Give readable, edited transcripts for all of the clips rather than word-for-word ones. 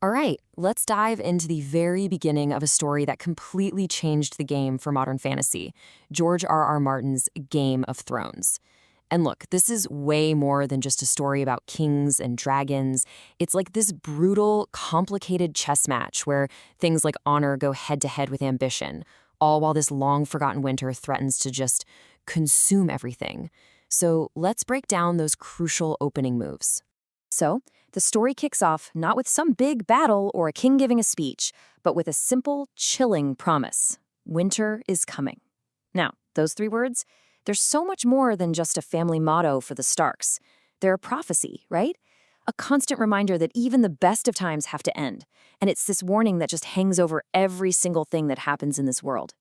All right, let's dive into the very beginning of a story that completely changed the game for modern fantasy, George R.R. Martin's Game of Thrones. And look, this is way more than just a story about kings and dragons. It's like this brutal, complicated chess match where things like honor go head to head with ambition, all while this long forgotten winter threatens to just consume everything. So let's break down those crucial opening moves. So, the story kicks off not with some big battle or a king giving a speech, but with a simple, chilling promise. Winter is coming. Now, those three words, they're so much more than just a family motto for the Starks. They're a prophecy, right? A constant reminder that even the best of times have to end. And it's this warning that just hangs over every single thing that happens in this world.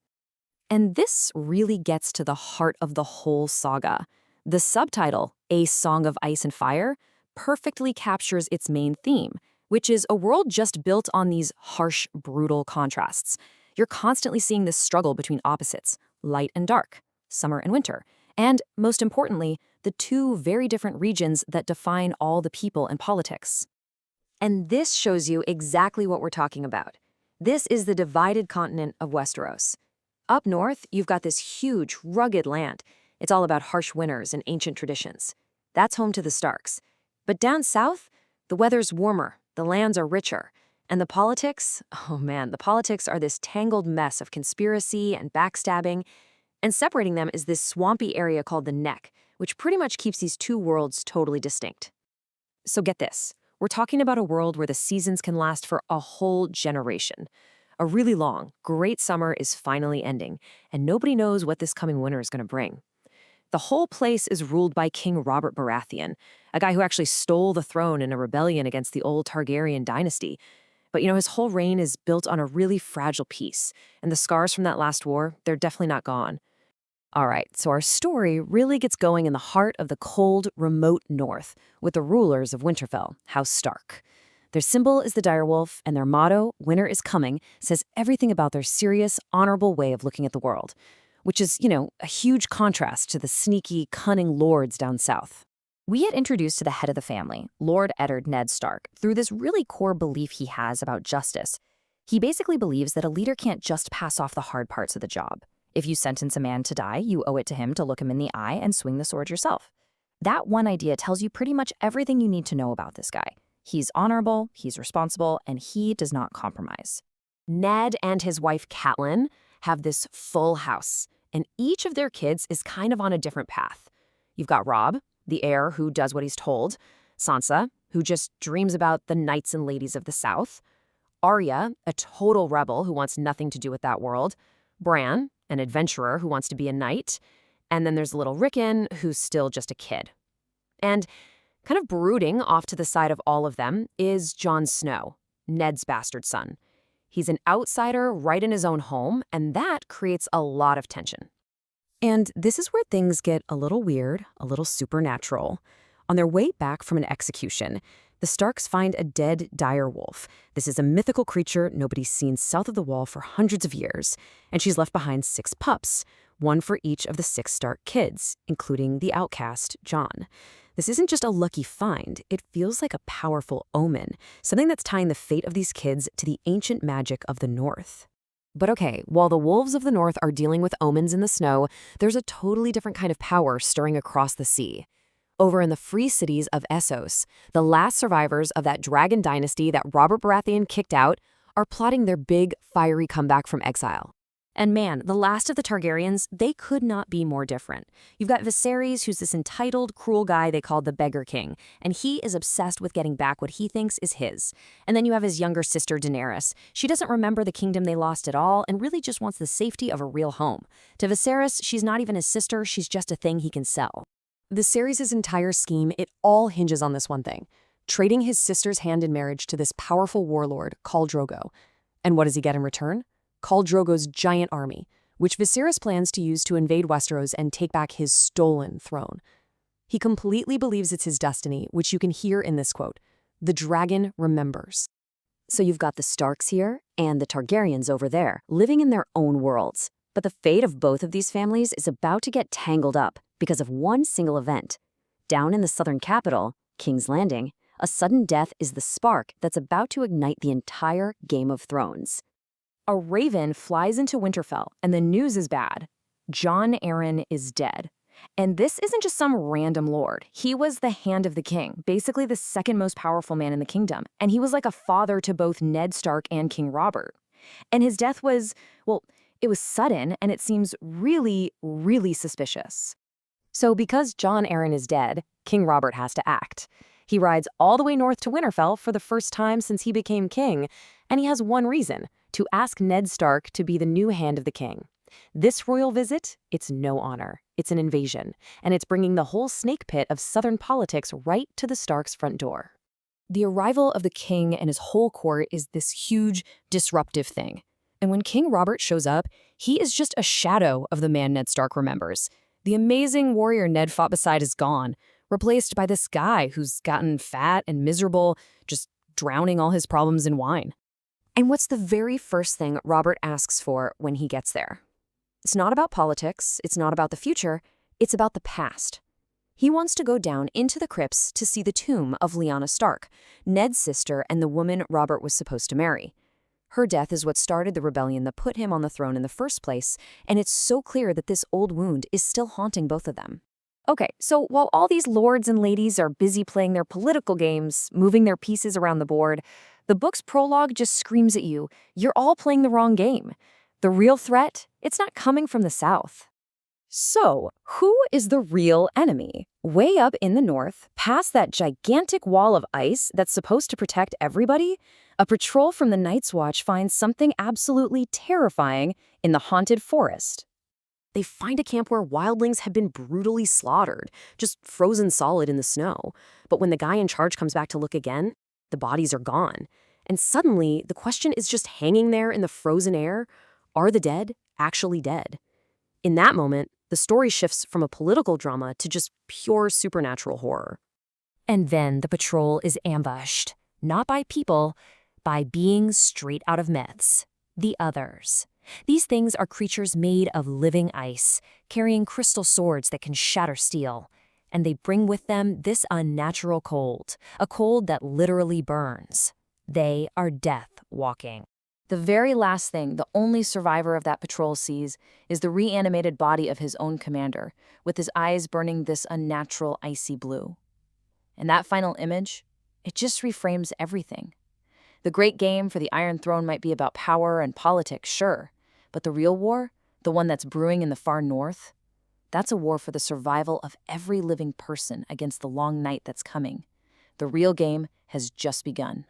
And this really gets to the heart of the whole saga. The subtitle, A Song of Ice and Fire, perfectly captures its main theme, which is a world just built on these harsh, brutal contrasts. You're constantly seeing this struggle between opposites, light and dark, summer and winter, and, most importantly, the two very different regions that define all the people and politics. And this shows you exactly what we're talking about. This is the divided continent of Westeros. Up north, you've got this huge, rugged land. It's all about harsh winters and ancient traditions. That's home to the Starks. But down south, the weather's warmer, the lands are richer, and the politics, oh man, the politics are this tangled mess of conspiracy and backstabbing, and separating them is this swampy area called the Neck, which pretty much keeps these two worlds totally distinct. So get this, we're talking about a world where the seasons can last for a whole generation. A really long, great summer is finally ending, and nobody knows what this coming winter is going to bring. The whole place is ruled by King Robert Baratheon, a guy who actually stole the throne in a rebellion against the old Targaryen dynasty. But his whole reign is built on a really fragile peace, and the scars from that last war, they're definitely not gone. All right, so our story really gets going in the heart of the cold, remote north, with the rulers of Winterfell, House Stark. Their symbol is the direwolf, and their motto, Winter is Coming, says everything about their serious, honorable way of looking at the world, which is, a huge contrast to the sneaky, cunning lords down south. We get introduced to the head of the family, Lord Eddard Ned Stark, through this really core belief he has about justice. He basically believes that a leader can't just pass off the hard parts of the job. If you sentence a man to die, you owe it to him to look him in the eye and swing the sword yourself. That one idea tells you pretty much everything you need to know about this guy. He's honorable, he's responsible, and he does not compromise. Ned and his wife Catelyn have this full house, and each of their kids is kind of on a different path. You've got Robb, the heir who does what he's told, Sansa, who just dreams about the knights and ladies of the South, Arya, a total rebel who wants nothing to do with that world, Bran, an adventurer who wants to be a knight, and then there's little Rickon, who's still just a kid. And kind of brooding off to the side of all of them is Jon Snow, Ned's bastard son. He's an outsider right in his own home, and that creates a lot of tension. And this is where things get a little weird, a little supernatural. On their way back from an execution, the Starks find a dead direwolf. This is a mythical creature nobody's seen south of the Wall for hundreds of years, and she's left behind 6 pups, one for each of the 6 Stark kids, including the outcast, Jon. This isn't just a lucky find, it feels like a powerful omen, something that's tying the fate of these kids to the ancient magic of the North. But okay, while the wolves of the North are dealing with omens in the snow, there's a totally different kind of power stirring across the sea. Over in the free cities of Essos, the last survivors of that dragon dynasty that Robert Baratheon kicked out are plotting their big, fiery comeback from exile. And man, the last of the Targaryens, they could not be more different. You've got Viserys, who's this entitled, cruel guy they call the Beggar King, and he is obsessed with getting back what he thinks is his. And then you have his younger sister, Daenerys. She doesn't remember the kingdom they lost at all and really just wants the safety of a real home. To Viserys, she's not even his sister, she's just a thing he can sell. Viserys' entire scheme, it all hinges on this one thing, trading his sister's hand in marriage to this powerful warlord, Khal Drogo. And what does he get in return? Khal Drogo's giant army, which Viserys plans to use to invade Westeros and take back his stolen throne. He completely believes it's his destiny, which you can hear in this quote, "The dragon remembers." So you've got the Starks here and the Targaryens over there, living in their own worlds. But the fate of both of these families is about to get tangled up because of one single event. Down in the southern capital, King's Landing, A sudden death is the spark that's about to ignite the entire Game of Thrones. A raven flies into Winterfell, and the news is bad. Jon Arryn is dead. And this isn't just some random lord. He was the Hand of the King, basically the second most powerful man in the kingdom. And he was like a father to both Ned Stark and King Robert. And his death was, well, it was sudden, and it seems really, really suspicious. So because Jon Arryn is dead, King Robert has to act. He rides all the way north to Winterfell for the first time since he became king, and he has one reason: to ask Ned Stark to be the new Hand of the King. This royal visit, it's no honor. It's an invasion, and it's bringing the whole snake pit of southern politics right to the Starks' front door. The arrival of the king and his whole court is this huge, disruptive thing. And when King Robert shows up, he is just a shadow of the man Ned Stark remembers. The amazing warrior Ned fought beside is gone, replaced by this guy who's gotten fat and miserable, just drowning all his problems in wine. And what's the very first thing Robert asks for when he gets there? It's not about politics, it's not about the future, it's about the past. He wants to go down into the crypts to see the tomb of Lyanna Stark, Ned's sister and the woman Robert was supposed to marry. Her death is what started the rebellion that put him on the throne in the first place, and it's so clear that this old wound is still haunting both of them. Okay, so while all these lords and ladies are busy playing their political games, moving their pieces around the board, the book's prologue just screams at you, you're all playing the wrong game. The real threat, it's not coming from the south. So, who is the real enemy? Way up in the north, past that gigantic wall of ice that's supposed to protect everybody, a patrol from the Night's Watch finds something absolutely terrifying in the haunted forest. They find a camp where wildlings have been brutally slaughtered, just frozen solid in the snow. But when the guy in charge comes back to look again, the bodies are gone. And suddenly, the question is just hanging there in the frozen air: are the dead actually dead? In that moment, the story shifts from a political drama to just pure supernatural horror. And then the patrol is ambushed, not by people, by beings straight out of myths, the Others. These things are creatures made of living ice, carrying crystal swords that can shatter steel. And they bring with them this unnatural cold, a cold that literally burns. They are death walking. The very last thing the only survivor of that patrol sees is the reanimated body of his own commander, with his eyes burning this unnatural icy blue. And that final image, it just reframes everything. The great game for the Iron Throne might be about power and politics, sure, but the real war, the one that's brewing in the far north, that's a war for the survival of every living person against the long night that's coming. The real game has just begun.